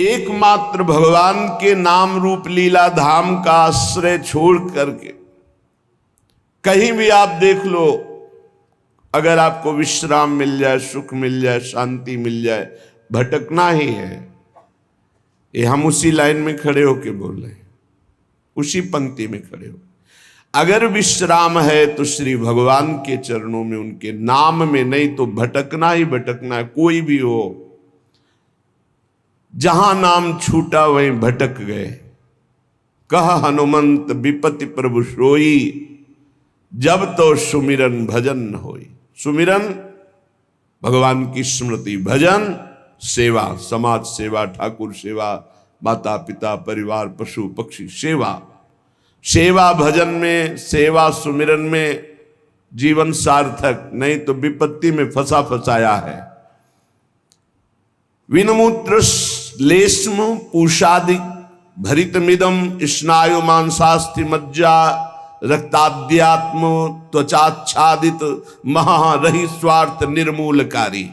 एकमात्र भगवान के नाम रूप लीला धाम का आश्रय छोड़ करके कहीं भी आप देख लो, अगर आपको विश्राम मिल जाए, सुख मिल जाए, शांति मिल जाए, भटकना ही है। ये हम उसी लाइन में खड़े होके बोल रहे हैं, उसी पंक्ति में खड़े हो। अगर विश्राम है तो श्री भगवान के चरणों में, उनके नाम में, नहीं तो भटकना ही भटकना है। कोई भी हो, जहां नाम छूटा वहीं भटक गए। कहा हनुमंत विपति प्रभु सोई, जब तो सुमिरन भजन न होई। सुमिरन भगवान की स्मृति, भजन सेवा, समाज सेवा, ठाकुर सेवा, माता पिता परिवार पशु पक्षी सेवा। सेवा भजन में, सेवा सुमिरन में जीवन सार्थक, नहीं तो विपत्ति में फंसा फंसाया है। विनमूत्र लेश्म पूषादि भरितमिदम स्नायु मांसास्थि मज्जा रक्ताद्यात्म त्वचाच्छादित महारहि स्वार्थ निर्मूलकारी।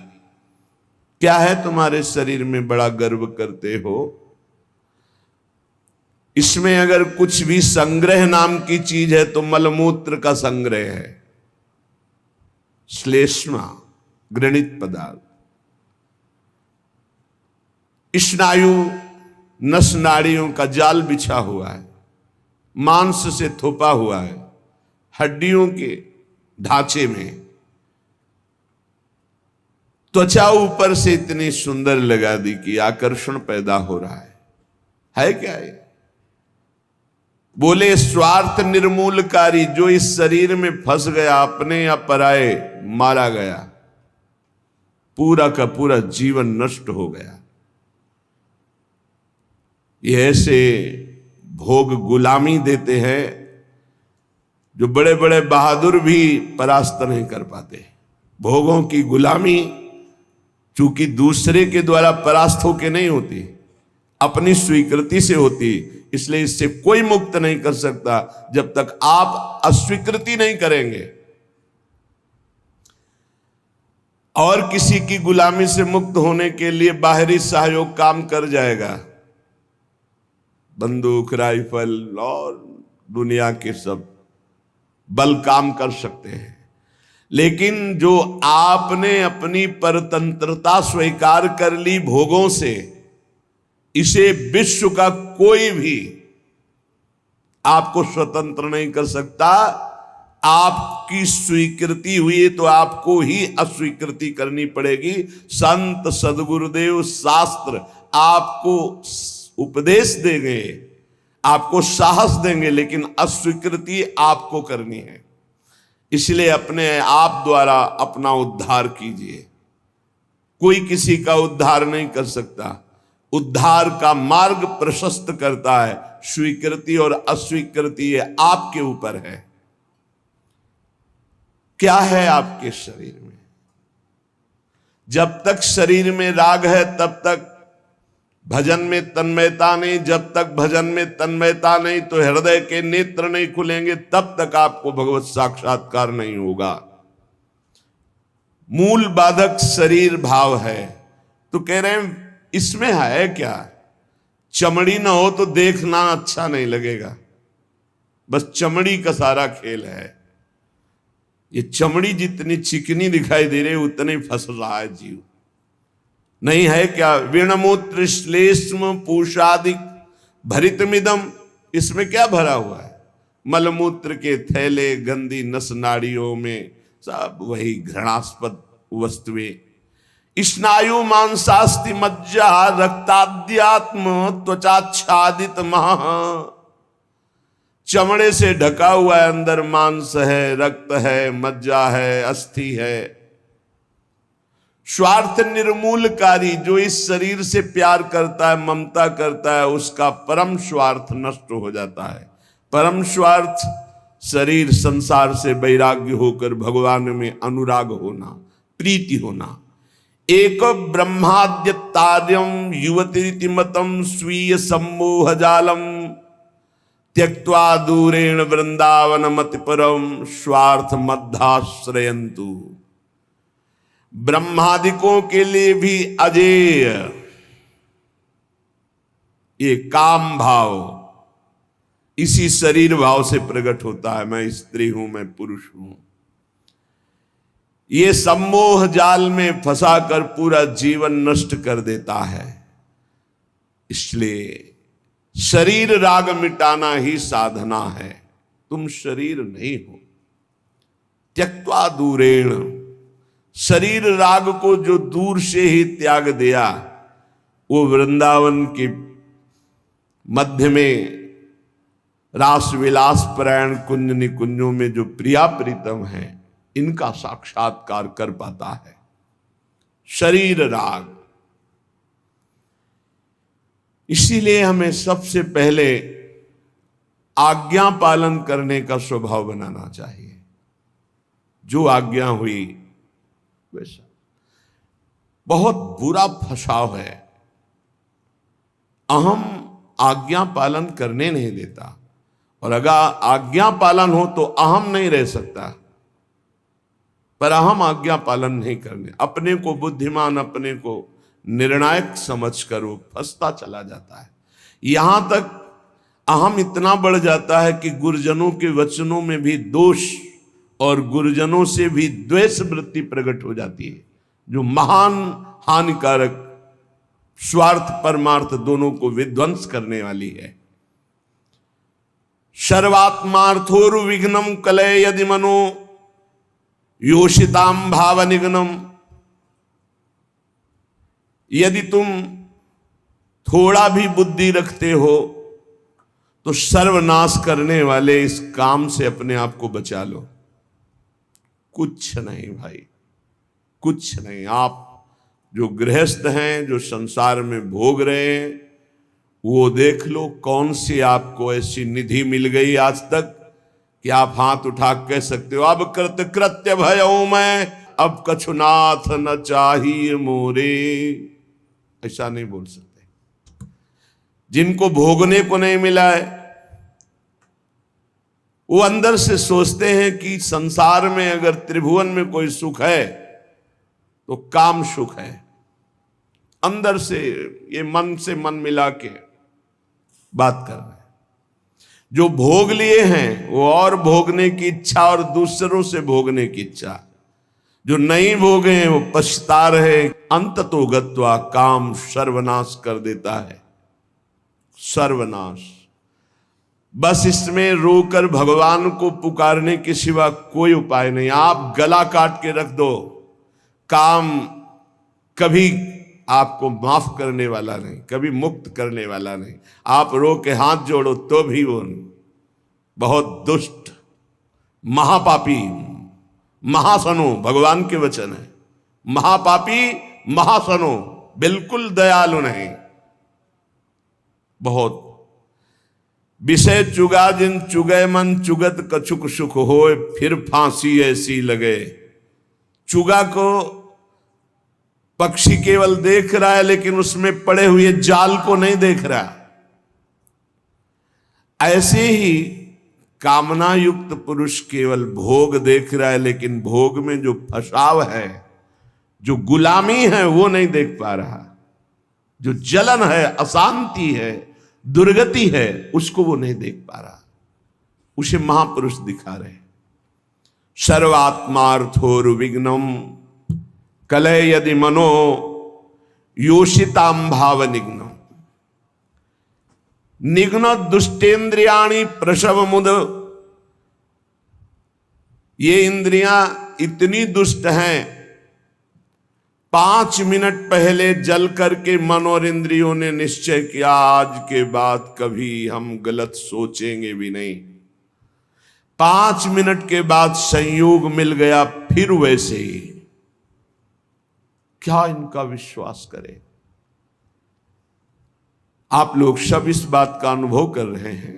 क्या है तुम्हारे शरीर में बड़ा गर्व करते हो? इसमें अगर कुछ भी संग्रह नाम की चीज है तो मलमूत्र का संग्रह है। श्लेष्मा घृणित पदार्थ, स्नायु नस नाड़ियों का जाल बिछा हुआ है, मांस से थोपा हुआ है, हड्डियों के ढांचे में। त्वचा ऊपर से इतनी सुंदर लगा दी कि आकर्षण पैदा हो रहा है क्या ये? बोले स्वार्थ निर्मूलकारी। जो इस शरीर में फंस गया, अपने या पराए, मारा गया, पूरा का पूरा जीवन नष्ट हो गया। ये ऐसे भोग गुलामी देते हैं जो बड़े बड़े बहादुर भी परास्त नहीं कर पाते। भोगों की गुलामी चूंकि दूसरे के द्वारा परास्त होके नहीं होती, अपनी स्वीकृति से होती, इसलिए इससे कोई मुक्त नहीं कर सकता जब तक आप अस्वीकृति नहीं करेंगे। और किसी की गुलामी से मुक्त होने के लिए बाहरी सहयोग काम कर जाएगा। बंदूक, राइफल और दुनिया के सब बल काम कर सकते हैं, लेकिन जो आपने अपनी परतंत्रता स्वीकार कर ली भोगों से, इसे विश्व का कोई भी आपको स्वतंत्र नहीं कर सकता। आपकी स्वीकृति हुई तो आपको ही अस्वीकृति करनी पड़ेगी। संत सदगुरुदेव शास्त्र आपको उपदेश देंगे, आपको साहस देंगे, लेकिन अस्वीकृति आपको करनी है। इसलिए अपने आप द्वारा अपना उद्धार कीजिए। कोई किसी का उद्धार नहीं कर सकता। उद्धार का मार्ग प्रशस्त करता है स्वीकृति और अस्वीकृति, ये आपके ऊपर है। क्या है आपके शरीर में? जब तक शरीर में राग है तब तक भजन में तन्मयता नहीं। जब तक भजन में तन्मयता नहीं तो हृदय के नेत्र नहीं खुलेंगे, तब तक आपको भगवत साक्षात्कार नहीं होगा। मूल बाधक शरीर भाव है। तो कह रहे हैं इसमें है क्या? चमड़ी ना हो तो देखना अच्छा नहीं लगेगा, बस चमड़ी का सारा खेल है। ये चमड़ी जितनी चिकनी दिखाई दे रही उतने फंस रहा है जीव। नहीं है क्या? विणमूत्र श्लेष्म पूषादिक भरितमिदम, इसमें क्या भरा हुआ है? मलमूत्र के थैले, गंदी नस नाड़ियों में सब वही घृणास्पद वस्तुएं। स्नायु मांसास्थि मज्जा रक्ताद्यात्म त्वचाच्छादित महा, चमड़े से ढका हुआ है, अंदर मांस है, रक्त है, मज्जा है, अस्थि है। स्वार्थ निर्मूलकारी, जो इस शरीर से प्यार करता है, ममता करता है, उसका परम स्वार्थ नष्ट हो जाता है। परम स्वार्थ शरीर संसार से वैराग्य होकर भगवान में अनुराग होना, प्रीति होना। एक ब्रह्माद्य तार्यम युवती मतम स्वीय सम्मोह जालम त्यक्त्वा दूरेण वृंदावन मति परम स्वार्थ मध्याश्रयंतु। ब्रह्मादिकों के लिए भी अजेय, ये काम भाव इसी शरीर भाव से प्रकट होता है। मैं स्त्री हूं, मैं पुरुष हूं। ये सम्मोह जाल में फंसाकर पूरा जीवन नष्ट कर देता है। इसलिए शरीर राग मिटाना ही साधना है। तुम शरीर नहीं हो। त्यक्त्वा दूरेण, शरीर राग को जो दूर से ही त्याग दिया, वो वृंदावन के मध्य में रास विलास परायण कुंज निकुंजों में जो प्रिया प्रीतम है, इनका साक्षात्कार कर पाता है। शरीर राग। इसीलिए हमें सबसे पहले आज्ञा पालन करने का स्वभाव बनाना चाहिए। जो आज्ञा हुई वैसा। बहुत बुरा फसाव है, अहम आज्ञा पालन करने नहीं देता, और अगर आज्ञा पालन हो तो अहम नहीं रह सकता। पर अहम आज्ञा पालन नहीं करने, अपने को बुद्धिमान, अपने को निर्णायक समझकर वो फंसता चला जाता है। यहां तक अहम इतना बढ़ जाता है कि गुरुजनों के वचनों में भी दोष और गुरुजनों से भी द्वेष वृत्ति प्रकट हो जाती है, जो महान हानिकारक, स्वार्थ परमार्थ दोनों को विध्वंस करने वाली है। सर्वात्मार्थोरु विघ्नम कलय यदि मनो योषिताम भाव निघ्नम। यदि तुम थोड़ा भी बुद्धि रखते हो तो सर्वनाश करने वाले इस काम से अपने आप को बचा लो। कुछ नहीं भाई, कुछ नहीं। आप जो गृहस्थ हैं, जो संसार में भोग रहे हैं, वो देख लो कौन सी आपको ऐसी निधि मिल गई आज तक कि आप हाथ उठा कह सकते हो अब कृत्य भयऊ मैं, अब कछुनाथ न चाहिए मोरे। ऐसा नहीं बोल सकते। जिनको भोगने को नहीं मिला है, वो अंदर से सोचते हैं कि संसार में अगर त्रिभुवन में कोई सुख है तो काम सुख है। अंदर से ये मन से मन मिला के बात कर रहे हैं। जो भोग लिए हैं वो और भोगने की इच्छा और दूसरों से भोगने की इच्छा। जो नहीं भोगे हैं वो पछता रहे। अंततो गत्वा काम सर्वनाश कर देता है। सर्वनाश। बस इसमें रोकर भगवान को पुकारने के सिवा कोई उपाय नहीं। आप गला काट के रख दो, काम कभी आपको माफ करने वाला नहीं, कभी मुक्त करने वाला नहीं। आप रो के हाथ जोड़ो तो भी वो नहीं। बहुत दुष्ट, महापापी, महासनो, भगवान के वचन है। महापापी, महासनो, बिल्कुल दयालु नहीं। बहुत विषय चुगा जिन चुगय मन, चुगत कछुक सुख होए, फिर फांसी ऐसी लगे। चुगा को पक्षी केवल देख रहा है, लेकिन उसमें पड़े हुए जाल को नहीं देख रहा। ऐसे ही कामना युक्त पुरुष केवल भोग देख रहा है, लेकिन भोग में जो फसाव है, जो गुलामी है, वो नहीं देख पा रहा। जो जलन है, अशांति है, दुर्गति है, उसको वो नहीं देख पा रहा। उसे महापुरुष दिखा रहे। सर्वात्मार्थोरु विघ्नम कलय यदि मनो योषिताम भाव निघ्नम। निघ्न दुष्टेन्द्रियाणि प्रसव मुद। ये इंद्रियां इतनी दुष्ट हैं, 5 मिनट पहले जल करके मन और इंद्रियों ने निश्चय किया आज के बाद कभी हम गलत सोचेंगे भी नहीं। 5 मिनट के बाद संयोग मिल गया, फिर वैसे ही। क्या इनका विश्वास करें? आप लोग सब इस बात का अनुभव कर रहे हैं।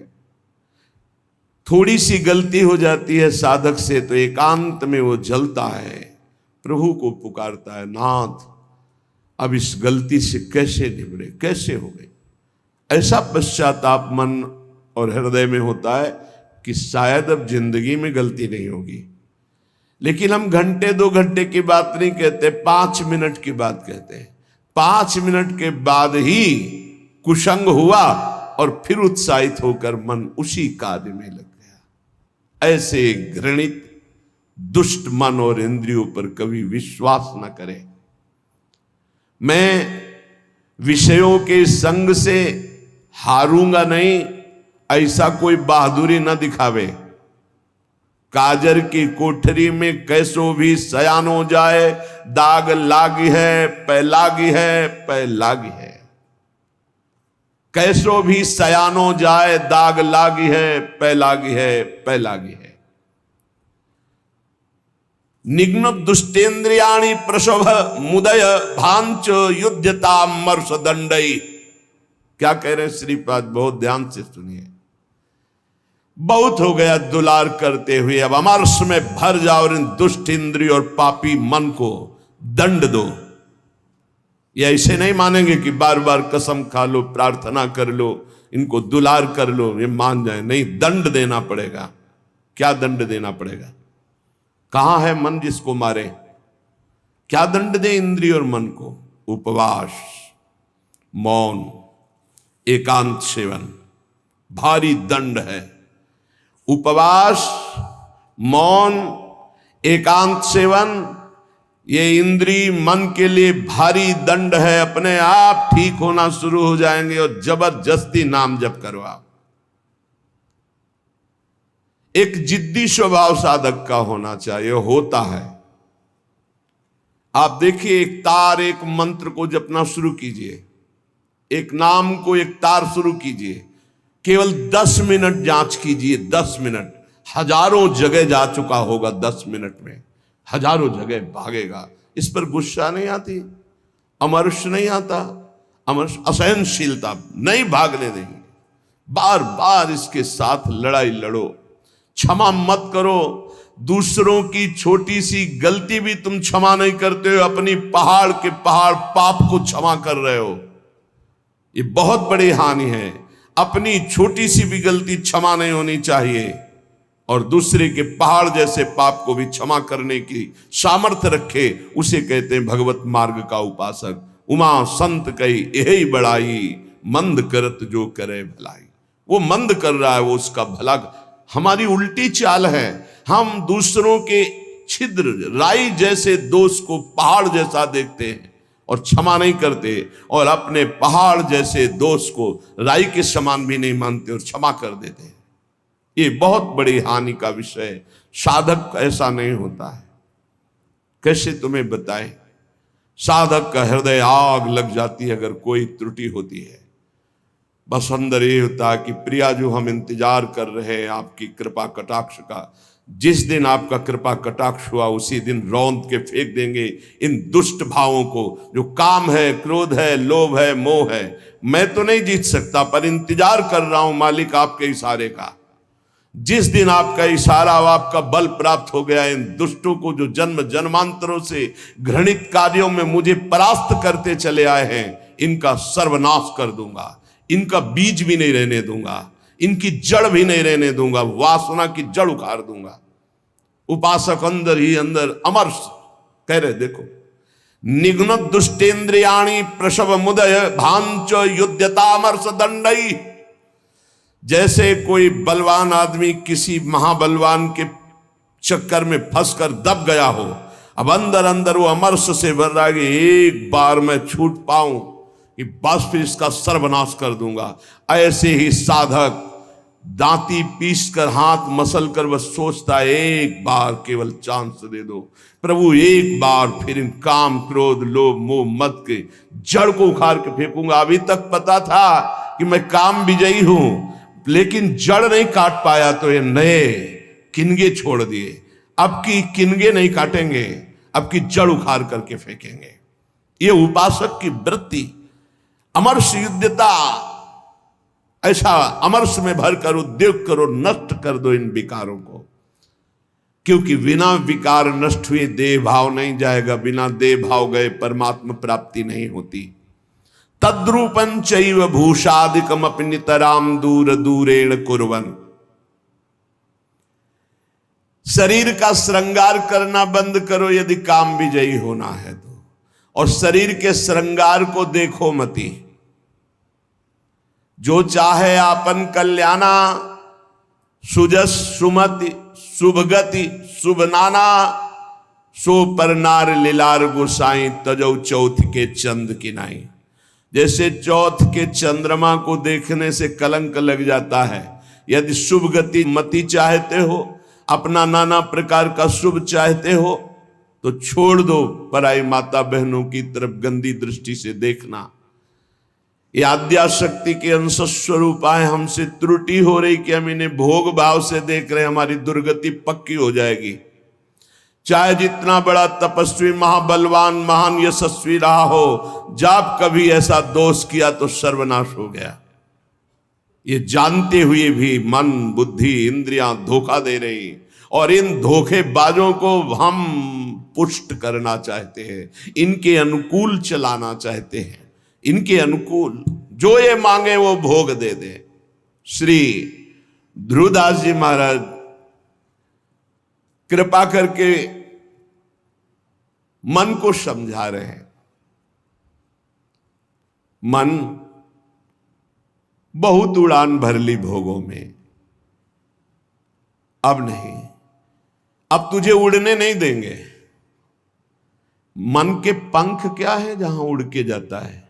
थोड़ी सी गलती हो जाती है साधक से तो एकांत में वो जलता है, प्रभु को पुकारता है, नाथ अब इस गलती से कैसे निबड़े, कैसे हो गए। ऐसा पश्चाताप मन और हृदय में होता है कि शायद अब जिंदगी में गलती नहीं होगी। लेकिन हम घंटे 2 घंटे की बात नहीं कहते, 5 मिनट की बात कहते हैं। 5 मिनट के बाद ही कुसंग हुआ और फिर उत्साहित होकर मन उसी कार्य में लग गया। ऐसे घृणित दुष्ट मन और इंद्रियों पर कभी विश्वास न करें। मैं विषयों के संग से हारूंगा नहीं, ऐसा कोई बहादुरी न दिखावे। काजर की कोठरी में कैसो भी सयान हो जाए, दाग लागी है पै लागी है पै लागी है। कैसो भी सयान हो जाए, दाग लागी है पै लागी है पै लागी है। निघ्न दुष्टेन्द्रियाणि प्रशोभ मुदय भांच युद्धता मर्ष दंडई। क्या कह रहे हैं श्रीपाद, बहुत ध्यान से सुनिए। बहुत हो गया दुलार करते हुए, अब अमरस में भर जाओ और इन दुष्ट इंद्रिय और पापी मन को दंड दो। ये ऐसे नहीं मानेंगे कि बार बार कसम खा लो, प्रार्थना कर लो, इनको दुलार कर लो, ये मान जाए। नहीं, दंड देना पड़ेगा। क्या दंड देना पड़ेगा? कहां है मन जिसको मारे? क्या दंड दे इंद्रिय और मन को? उपवास, मौन, एकांत सेवन, भारी दंड है। उपवास, मौन, एकांत सेवन, ये इंद्रिय मन के लिए भारी दंड है। अपने आप ठीक होना शुरू हो जाएंगे और जबरदस्ती नाम जप करवाओ। एक जिद्दी स्वभाव साधक का होना चाहिए, होता है। आप देखिए, एक तार, एक मंत्र को जपना शुरू कीजिए, एक नाम को एक तार शुरू कीजिए, केवल 10 मिनट जांच कीजिए। 10 मिनट, हजारों जगह जा चुका होगा। 10 मिनट में हजारों जगह भागेगा। इस पर गुस्सा नहीं आती, अमर्ष नहीं आता, अमर्ष असहनशीलता नहीं भागने देंगे। बार बार इसके साथ लड़ाई लड़ो, क्षमा मत करो। दूसरों की छोटी सी गलती भी तुम क्षमा नहीं करते हो, अपनी पहाड़ के पहाड़ पाप को क्षमा कर रहे हो। ये बहुत बड़ी हानि है। अपनी छोटी सी भी गलती क्षमा नहीं होनी चाहिए, और दूसरे के पहाड़ जैसे पाप को भी क्षमा करने की सामर्थ्य रखे, उसे कहते हैं भगवत मार्ग का उपासक। उमा संत कही यही बड़ाई, मंद करत जो करे भलाई। वो मंद कर रहा है, वो उसका भला। हमारी उल्टी चाल है, हम दूसरों के छिद्र राई जैसे दोष को पहाड़ जैसा देखते हैं और क्षमा नहीं करते, और अपने पहाड़ जैसे दोष को राई के समान भी नहीं मानते और क्षमा कर देते हैं। ये बहुत बड़ी हानि का विषय। साधक ऐसा नहीं होता है। कैसे तुम्हें बताएं? साधक का हृदय आग लग जाती है अगर कोई त्रुटि होती है। बस अंदर ये होता है कि प्रिया जो हम इंतजार कर रहे हैं आपकी कृपा कटाक्ष का, जिस दिन आपका कृपा कटाक्ष हुआ उसी दिन रौंद के फेंक देंगे इन दुष्ट भावों को, जो काम है, क्रोध है, लोभ है, मोह है। मैं तो नहीं जीत सकता, पर इंतजार कर रहा हूं मालिक आपके इशारे का। जिस दिन आपका इशारा, आपका बल प्राप्त हो गया, इन दुष्टों को जो जन्म जन्मांतरों से घृणित कार्यों में मुझे परास्त करते चले आए हैं, इनका सर्वनाश कर दूंगा। इनका बीज भी नहीं रहने दूंगा, इनकी जड़ भी नहीं रहने दूंगा, वासना की जड़ उखाड़ दूंगा। उपासक अंदर ही अंदर अमर्ष कह रहे, देखो, निघ्न दुष्टेन्द्रियाणि प्रसव मुदय भांच युद्धतामर्ष दंडई। जैसे कोई बलवान आदमी किसी महाबलवान के चक्कर में फंसकर दब गया हो, अब अंदर अंदर वो अमर्ष से भर रहा है कि एक बार मैं छूट पाऊं कि बस फिर इसका सर्वनाश कर दूंगा। ऐसे ही साधक दांती पीस कर, हाथ मसल कर बस सोचता है, एक बार केवल चांस दे दो प्रभु, एक बार फिर इन काम, क्रोध, लोभ, मोह, मद के जड़ को उखाड़ के फेंकूंगा। अभी तक पता था कि मैं काम विजयी हूं, लेकिन जड़ नहीं काट पाया तो ये नए किनगे छोड़ दिए। अब की किनगे नहीं काटेंगे, अब की जड़ उखाड़ करके फेंकेंगे। ये उपासक की वृत्ति। अमर्ष युद्धता, ऐसा अमर्ष में भरकर उद्योग करो, नष्ट कर दो इन विकारों को, क्योंकि बिना विकार नष्ट हुए देह भाव नहीं जाएगा। बिना देह भाव गए परमात्मा प्राप्ति नहीं होती। तद्रूपं चैव भूषादिकम अपि नितराम दूर दूरेण कुर्वन्। शरीर का श्रृंगार करना बंद करो यदि काम विजयी होना है तो, और शरीर के श्रृंगार को देखो मती। जो चाहे आपन कल्याणा, सुजस सुमति शुभगति शुभ नाना, सो पर नार लीलार गोसाई तजौ चौथ के चंद की नाई। जैसे चौथ के चंद्रमा को देखने से कलंक लग जाता है, यदि शुभ गति मति चाहते हो, अपना नाना प्रकार का शुभ चाहते हो, तो छोड़ दो पराई माता बहनों की तरफ गंदी दृष्टि से देखना। ये आद्या शक्ति के अंश स्वरूप आए, हमसे त्रुटि हो रही कि हम इन्हें भोग भाव से देख रहे, हमारी दुर्गति पक्की हो जाएगी। चाहे जितना बड़ा तपस्वी, महाबलवान, महान यशस्वी रहा हो, जब कभी ऐसा दोष किया तो सर्वनाश हो गया। ये जानते हुए भी मन बुद्धि इंद्रियां धोखा दे रही, और इन धोखेबाजों को हम पुष्ट करना चाहते हैं, इनके अनुकूल चलाना चाहते हैं, इनके अनुकूल जो ये मांगे वो भोग दे दे। श्री ध्रुवदास जी महाराज कृपा करके मन को समझा रहे हैं। मन बहुत उड़ान भर ली भोगों में, अब नहीं, अब तुझे उड़ने नहीं देंगे। मन के पंख क्या है जहां उड़ के जाता है?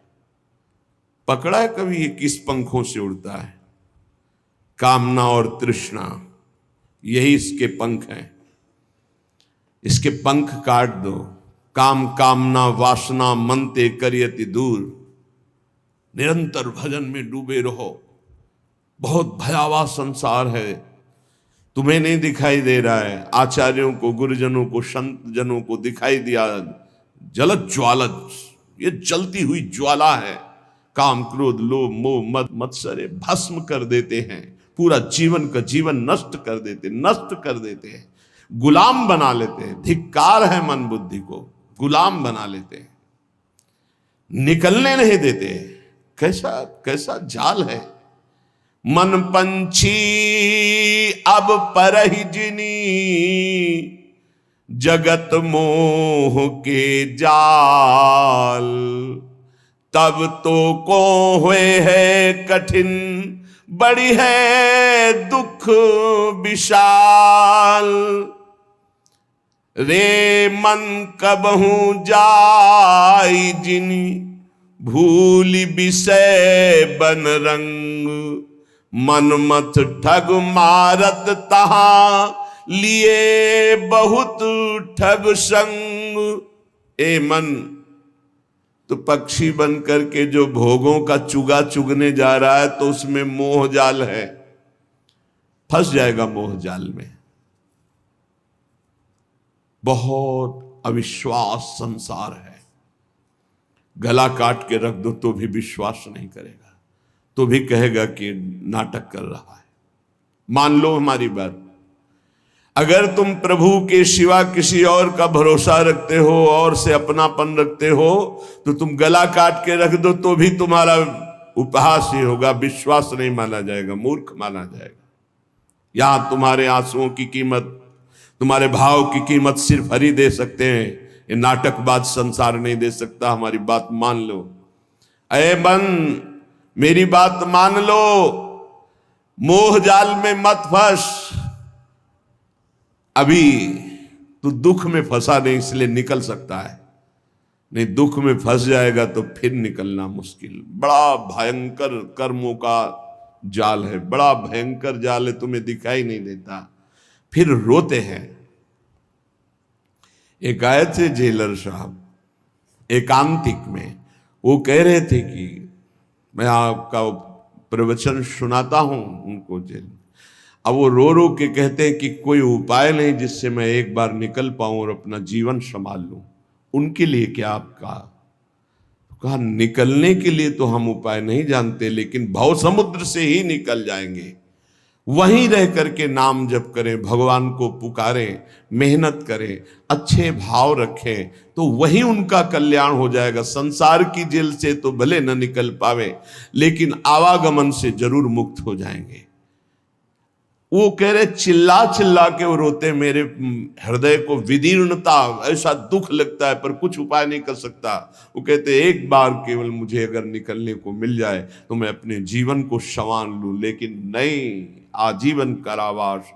पकड़ा है कभी ये किस पंखों से उड़ता है? कामना और तृष्णा, यही इसके पंख हैं। इसके पंख काट दो। काम कामना वासना मनते करियति दूर, निरंतर भजन में डूबे रहो। बहुत भयावह संसार है, तुम्हें नहीं दिखाई दे रहा है, आचार्यों को, गुरुजनों को, संत जनों को दिखाई दिया। जलत ज्वालत, ये जलती हुई ज्वाला है। काम क्रोध लोभ मोह मद मत्सरे भस्म कर देते हैं, पूरा जीवन का जीवन नष्ट कर देते हैं, गुलाम बना लेते हैं। धिक्कार है मन बुद्धि को, गुलाम बना लेते हैं, निकलने नहीं देते। कैसा कैसा जाल है। मन पंछी अब परहि जिनी, जगत मोह के जाल। तब तो को हुए है कठिन, बड़ी है दुख विशाल। रे मन कबहू जाई जिनी, भूल विषय बन रंग। मनमथ ठग मारत तहां, लिए बहुत ठग संग। ए मन, तो पक्षी बन करके जो भोगों का चुगा चुगने जा रहा है, तो उसमें मोह जाल है, फंस जाएगा मोह जाल में। बहुत अविश्वास संसार है। गला काट के रख दो तो भी विश्वास नहीं करेगा, तो भी कहेगा कि नाटक कर रहा है। मान लो हमारी बात, अगर तुम प्रभु के सिवा किसी और का भरोसा रखते हो और से अपनापन रखते हो, तो तुम गला काट के रख दो तो भी तुम्हारा उपहास ही होगा, विश्वास नहीं माना जाएगा, मूर्ख माना जाएगा। यहां तुम्हारे आंसुओं की कीमत, तुम्हारे भाव की कीमत सिर्फ हरि दे सकते हैं। ये नाटकबाज संसार नहीं दे सकता। हमारी बात मान लो। अरे मन, मेरी बात मान लो, मोह जाल में मत फंस। अभी तू दुख में फंसा नहीं, इसलिए निकल सकता है, नहीं दुख में फंस जाएगा तो फिर निकलना मुश्किल। बड़ा भयंकर कर्मों का जाल है, बड़ा भयंकर जाल है, तुम्हें दिखाई नहीं देता, फिर रोते हैं। एक आए थे जेलर साहब एकांतिक में, वो कह रहे थे कि मैं आपका प्रवचन सुनाता हूं उनको जेल। अब वो रो रो के कहते हैं कि कोई उपाय नहीं जिससे मैं एक बार निकल पाऊं और अपना जीवन संभाल लूं। उनके लिए क्या आपका? कहा निकलने के लिए तो हम उपाय नहीं जानते, लेकिन भव समुद्र से ही निकल जाएंगे। वहीं रह करके नाम जप करें, भगवान को पुकारें, मेहनत करें, अच्छे भाव रखें, तो वहीं उनका कल्याण हो जाएगा। संसार की जेल से तो भले न निकल पावे, लेकिन आवागमन से जरूर मुक्त हो जाएंगे। वो कह रहे चिल्ला चिल्ला के वो रोते, मेरे हृदय को विदीर्णता, ऐसा दुख लगता है पर कुछ उपाय नहीं कर सकता। वो कहते एक बार केवल मुझे अगर निकलने को मिल जाए तो मैं अपने जीवन को संवार लूं, लेकिन नहीं, आजीवन कारावास